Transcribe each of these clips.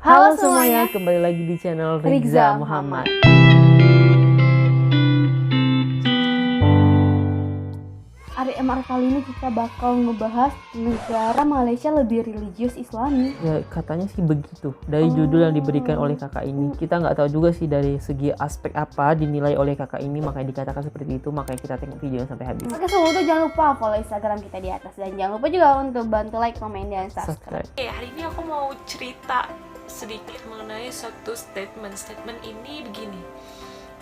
Halo semuanya, kembali lagi di channel Riza Muhammad. RMR kali ini kita bakal ngebahas negara Malaysia lebih religius Islami. Ya katanya sih begitu. Dari judul yang diberikan oleh kakak ini, kita nggak tahu juga sih dari segi aspek apa dinilai oleh kakak ini, makanya dikatakan seperti itu. Makanya kita tengok videonya sampai habis. Oke, semua itu jangan lupa follow Instagram kita di atas dan jangan lupa juga untuk bantu like, komen, dan subscribe. Hari ini aku mau cerita sedikit mengenai satu statement. Statement ini begini.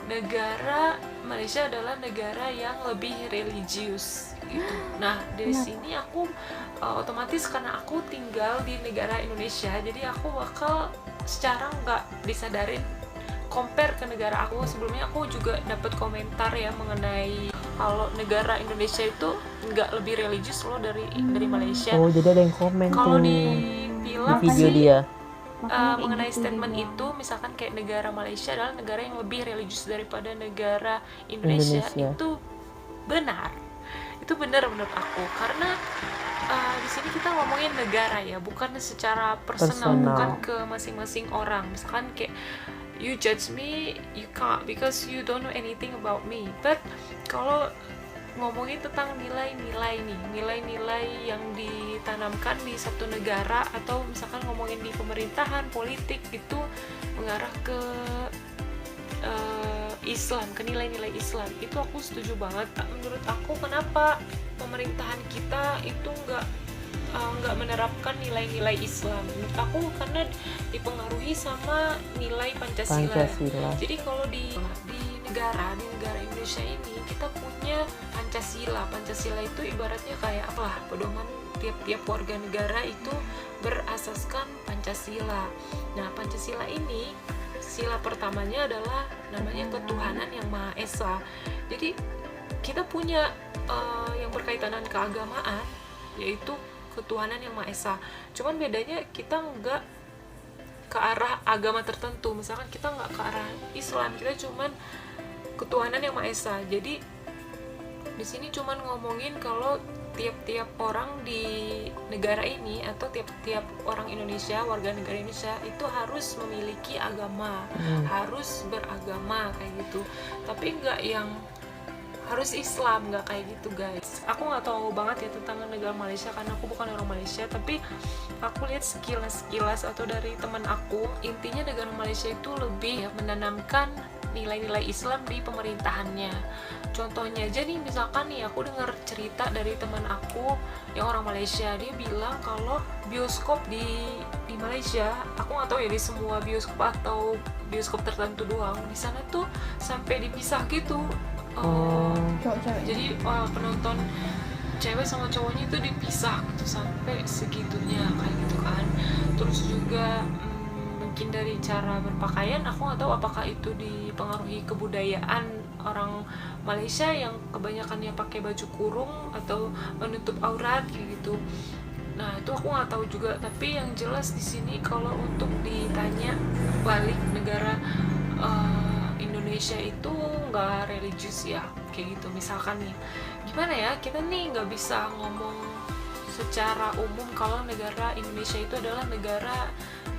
Negara Malaysia adalah negara yang lebih religius gitu. Nah, dari sini aku otomatis karena aku tinggal di negara Indonesia, jadi aku bakal secara nggak disadarin compare ke negara aku. Sebelumnya aku juga dapat komentar ya mengenai kalau negara Indonesia itu nggak lebih religius loh dari Malaysia. Oh, jadi ada yang komen Kalau tuh dibilang di video sih, dia. mengenai statement itu, misalkan kayak negara Malaysia adalah negara yang lebih religius daripada negara Indonesia. Itu benar, itu benar menurut aku, karena di sini kita ngomongin negara ya, bukan secara personal. Bukan ke masing-masing orang. Misalkan kayak you judge me, you can't because you don't know anything about me. But kalau ngomongin tentang nilai-nilai nih, nilai-nilai yang ditanamkan di satu negara, atau misalkan ngomongin di pemerintahan, politik, itu mengarah ke Islam, ke nilai-nilai Islam, itu aku setuju banget. Menurut aku, kenapa pemerintahan kita itu nggak menerapkan nilai-nilai Islam? Menurut aku karena dipengaruhi sama nilai Pancasila. Jadi kalau di negara Indonesia ini kita punya Pancasila. Pancasila itu ibaratnya kayak apa? Pedoman tiap warga negara itu berasaskan Pancasila. Nah, Pancasila ini sila pertamanya adalah namanya ketuhanan yang Maha Esa. Jadi kita punya yang berkaitan dengan keagamaan, yaitu ketuhanan yang Maha Esa. Cuman bedanya kita nggak ke arah agama tertentu. Misalkan kita nggak ke arah Islam, kita cuman ketuhanan yang Maha Esa. Jadi di sini cuman ngomongin kalau tiap-tiap orang di negara ini atau tiap-tiap orang Indonesia, warga negara Indonesia itu harus memiliki agama, harus beragama kayak gitu. Tapi nggak yang harus Islam, nggak kayak gitu guys. Aku nggak tahu banget ya tentang negara Malaysia karena aku bukan orang Malaysia, tapi aku lihat sekilas atau dari teman aku, intinya negara Malaysia itu lebih menanamkan nilai-nilai Islam di pemerintahannya. Contohnya aja nih, misalkan nih aku dengar cerita dari teman aku yang orang Malaysia, dia bilang kalau bioskop di Malaysia, aku nggak tahu ya di semua bioskop atau bioskop tertentu doang, di sana tuh sampai dipisah gitu. Jadi penonton cewek sama cowoknya itu dipisah gitu sampai segitunya kayak gitu kan. Terus juga mungkin dari cara berpakaian, aku nggak tahu apakah itu dipengaruhi kebudayaan orang Malaysia yang kebanyakannya pakai baju kurung atau menutup aurat kayak gitu. Nah, itu aku nggak tahu juga. Tapi yang jelas di sini kalau untuk ditanya balik negara Indonesia itu nggak religius ya kayak gitu. Misalkan nih, gimana ya, kita nih nggak bisa ngomong secara umum kalau negara Indonesia itu adalah negara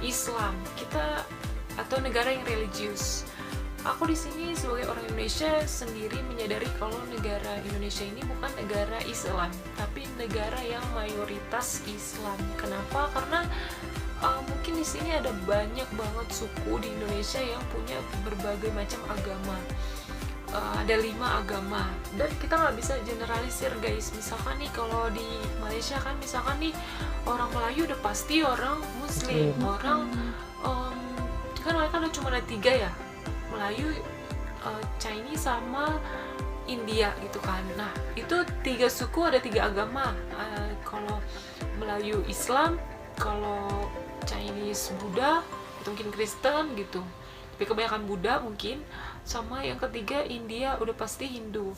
Islam kita atau negara yang religius. Aku di sini sebagai orang Indonesia sendiri menyadari kalau negara Indonesia ini bukan negara Islam, tapi negara yang mayoritas Islam. Kenapa? Karena mungkin di sini ada banyak banget suku di Indonesia yang punya berbagai macam agama. Ada 5 agama, dan kita nggak bisa generalisir guys. Misalkan nih kalau di Malaysia kan, misalkan nih orang Melayu udah pasti orang Muslim, orang kan mereka udah cuma ada 3 ya, Melayu, Chinese sama India gitu kan. Nah, itu 3 suku, ada 3 agama. Kalau Melayu Islam, kalau Chinese Buddha, atau mungkin Kristen gitu, tapi kebanyakan Buddha mungkin. Sama yang ketiga India, udah pasti Hindu.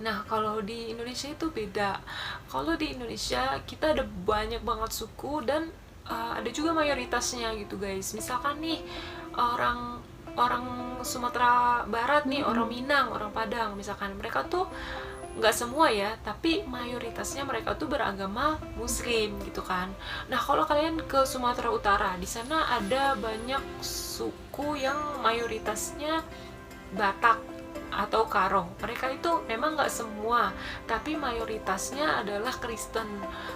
Nah, kalau di Indonesia itu beda. Kalau di Indonesia kita ada banyak banget suku dan ada juga mayoritasnya gitu guys. Misalkan nih orang Sumatera Barat nih, orang Minang, orang Padang misalkan, mereka tuh nggak semua ya, tapi mayoritasnya mereka tuh beragama Muslim gitu kan. Nah kalau kalian ke Sumatera Utara, di sana ada banyak suku yang mayoritasnya Batak atau Karo. Mereka itu memang nggak semua, tapi mayoritasnya adalah Kristen.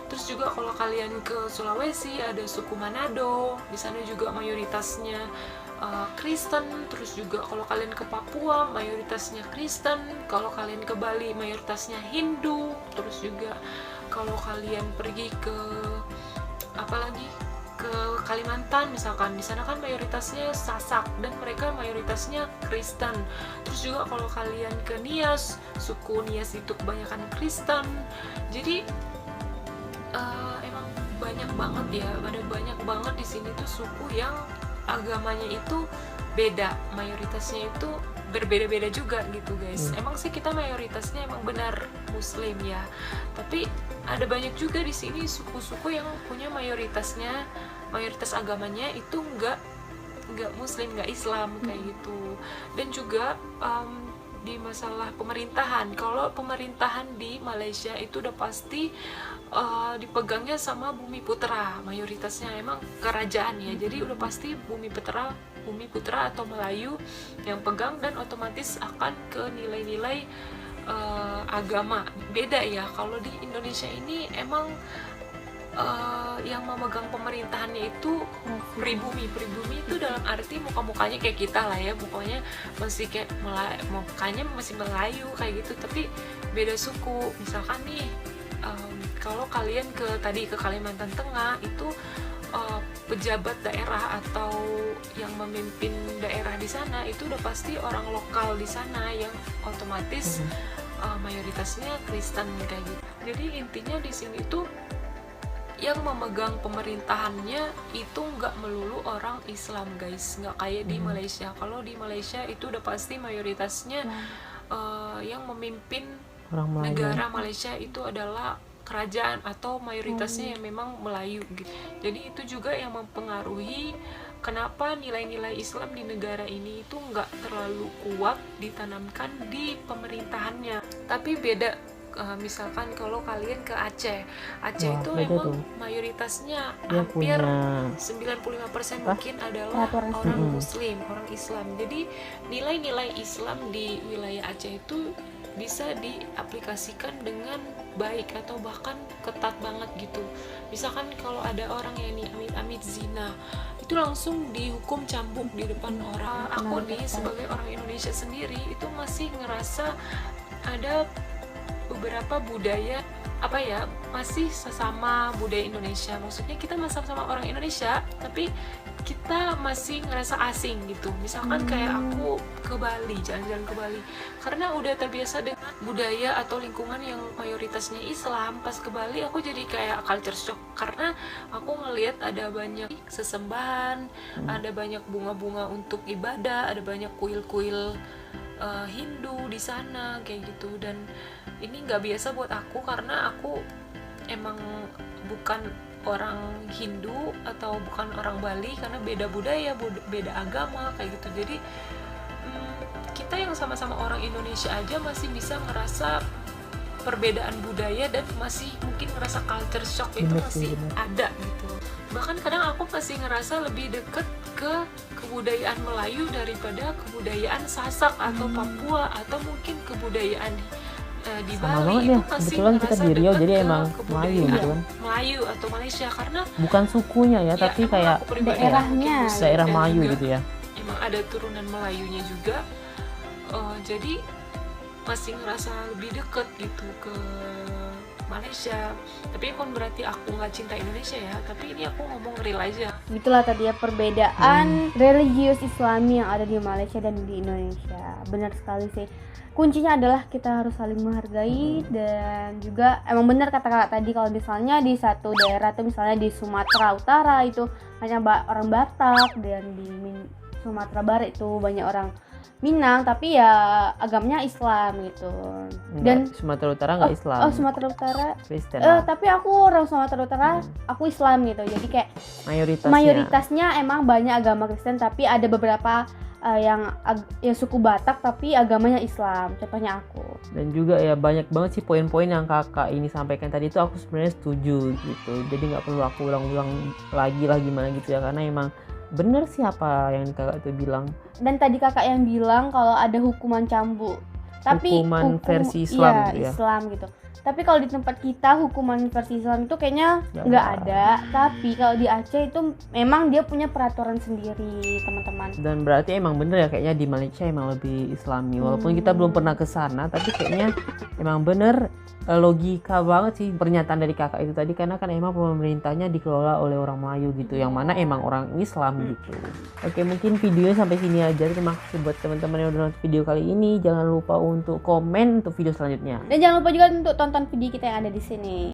Terus juga kalau kalian ke Sulawesi ada suku Manado, di sana juga mayoritasnya Kristen. Terus juga kalau kalian ke Papua mayoritasnya Kristen, kalau kalian ke Bali mayoritasnya Hindu. Terus juga kalau kalian pergi ke ke Kalimantan misalkan, di sana kan mayoritasnya Sasak dan mereka mayoritasnya Kristen. Terus juga kalau kalian ke Nias, suku Nias itu kebanyakan Kristen. Jadi emang banyak banget ya, ada banyak banget di sini tuh suku yang agamanya itu beda, mayoritasnya itu berbeda-beda juga gitu guys. Emang sih kita mayoritasnya emang benar Muslim ya, tapi ada banyak juga di sini suku-suku yang punya mayoritas agamanya itu nggak Muslim, nggak Islam kayak gitu. Dan juga di masalah pemerintahan, kalau pemerintahan di Malaysia itu udah pasti dipegangnya sama Bumi Putra, mayoritasnya emang kerajaan ya, jadi udah pasti Bumi Putra atau Melayu yang pegang, dan otomatis akan ke nilai-nilai agama. Beda ya, kalau di Indonesia ini emang yang memegang pemerintahannya itu pribumi itu dalam arti muka-mukanya kayak kita lah ya, mukanya masih kayak mukanya masih Melayu kayak gitu, tapi beda suku. Misalkan nih kalau kalian ke Kalimantan Tengah itu pejabat daerah atau yang memimpin daerah di sana itu udah pasti orang lokal di sana yang otomatis mayoritasnya Kristen kayak gitu. Jadi intinya di sini tuh yang memegang pemerintahannya itu nggak melulu orang Islam guys, nggak kayak di Malaysia. Kalau di Malaysia itu udah pasti mayoritasnya yang memimpin negara Malaysia itu adalah kerajaan atau mayoritasnya yang memang Melayu gitu. Jadi itu juga yang mempengaruhi kenapa nilai-nilai Islam di negara ini itu nggak terlalu kuat ditanamkan di pemerintahannya. Tapi beda misalkan kalau kalian ke Aceh itu memang mayoritasnya hampir 95% mungkin adalah orang Muslim, orang Islam. Jadi nilai-nilai Islam di wilayah Aceh itu bisa diaplikasikan dengan baik atau bahkan ketat banget gitu. Misalkan kalau ada orang yang amit-amit zina, itu langsung dihukum cambuk di depan orang. Aku nih sebagai orang Indonesia sendiri itu masih ngerasa ada beberapa budaya masih sesama budaya Indonesia. Maksudnya kita masih sama orang Indonesia, tapi kita masih ngerasa asing gitu. Misalkan kayak aku ke Bali, jalan-jalan ke Bali, karena udah terbiasa dengan budaya atau lingkungan yang mayoritasnya Islam. Pas ke Bali aku jadi kayak culture shock, karena aku ngelihat ada banyak sesembahan, ada banyak bunga-bunga untuk ibadah, ada banyak kuil-kuil Hindu di sana kayak gitu. Dan ini nggak biasa buat aku karena aku emang bukan orang Hindu atau bukan orang Bali, karena beda budaya, beda agama kayak gitu. Jadi kita yang sama-sama orang Indonesia aja masih bisa ngerasa perbedaan budaya dan masih mungkin ngerasa culture shock itu masih ada gitu. Bahkan kadang aku masih ngerasa lebih deket ke kebudayaan Melayu daripada kebudayaan Sasak atau Papua atau mungkin kebudayaan di Bali. Itu masih kebetulan kita di Riau jadi emang Melayu gitu kan, Melayu atau Malaysia, karena bukan sukunya ya, tapi kayak daerahnya, daerah Melayu gitu ya. Emang ada turunan Melayunya juga, jadi masih ngerasa lebih deket gitu ke Malaysia. Tapi bukan berarti aku nggak cinta Indonesia ya, tapi ini aku ngomong real aja. Itulah tadi ya perbedaan religius Islami yang ada di Malaysia dan di Indonesia. Benar sekali sih. Kuncinya adalah kita harus saling menghargai, dan juga emang benar kata kakak tadi, kalau misalnya di satu daerah tuh, misalnya di Sumatera Utara itu hanya orang Batak, dan di Sumatera Barat itu banyak orang Minang, tapi ya agamanya Islam gitu. Dan Sumatera Utara nggak Islam. Oh, Sumatera Utara Kristen. tapi aku orang Sumatera Utara, aku Islam gitu. Jadi kayak mayoritasnya mayoritasnya emang banyak agama Kristen, tapi ada beberapa ya suku Batak tapi agamanya Islam, contohnya aku. Dan juga ya banyak banget sih poin-poin yang kakak ini sampaikan tadi itu aku sebenarnya setuju gitu. Jadi nggak perlu aku ulang-ulang lagi lah gimana gitu ya, karena emang bener sih apa yang kakak itu bilang. Dan tadi kakak yang bilang kalau ada hukuman cambuk, tapi Hukuman versi Islam iya, gitu ya. Islam gitu. Tapi kalau di tempat kita hukuman versi Islam itu kayaknya Nggak nggak ada. ada. Tapi kalau di Aceh itu memang dia punya peraturan sendiri, teman-teman. Dan berarti emang bener ya kayaknya di Malaysia emang lebih Islami. Walaupun kita belum pernah ke sana, tapi kayaknya emang bener logika banget sih pernyataan dari kakak itu tadi, karena kan emang pemerintahnya dikelola oleh orang Melayu gitu, yang mana emang orang Islam gitu. Oke, mungkin videonya sampai sini aja. Terima kasih buat teman-teman yang udah nonton video kali ini. Jangan lupa untuk komen untuk video selanjutnya. Dan jangan lupa juga untuk tonton video kita yang ada di sini.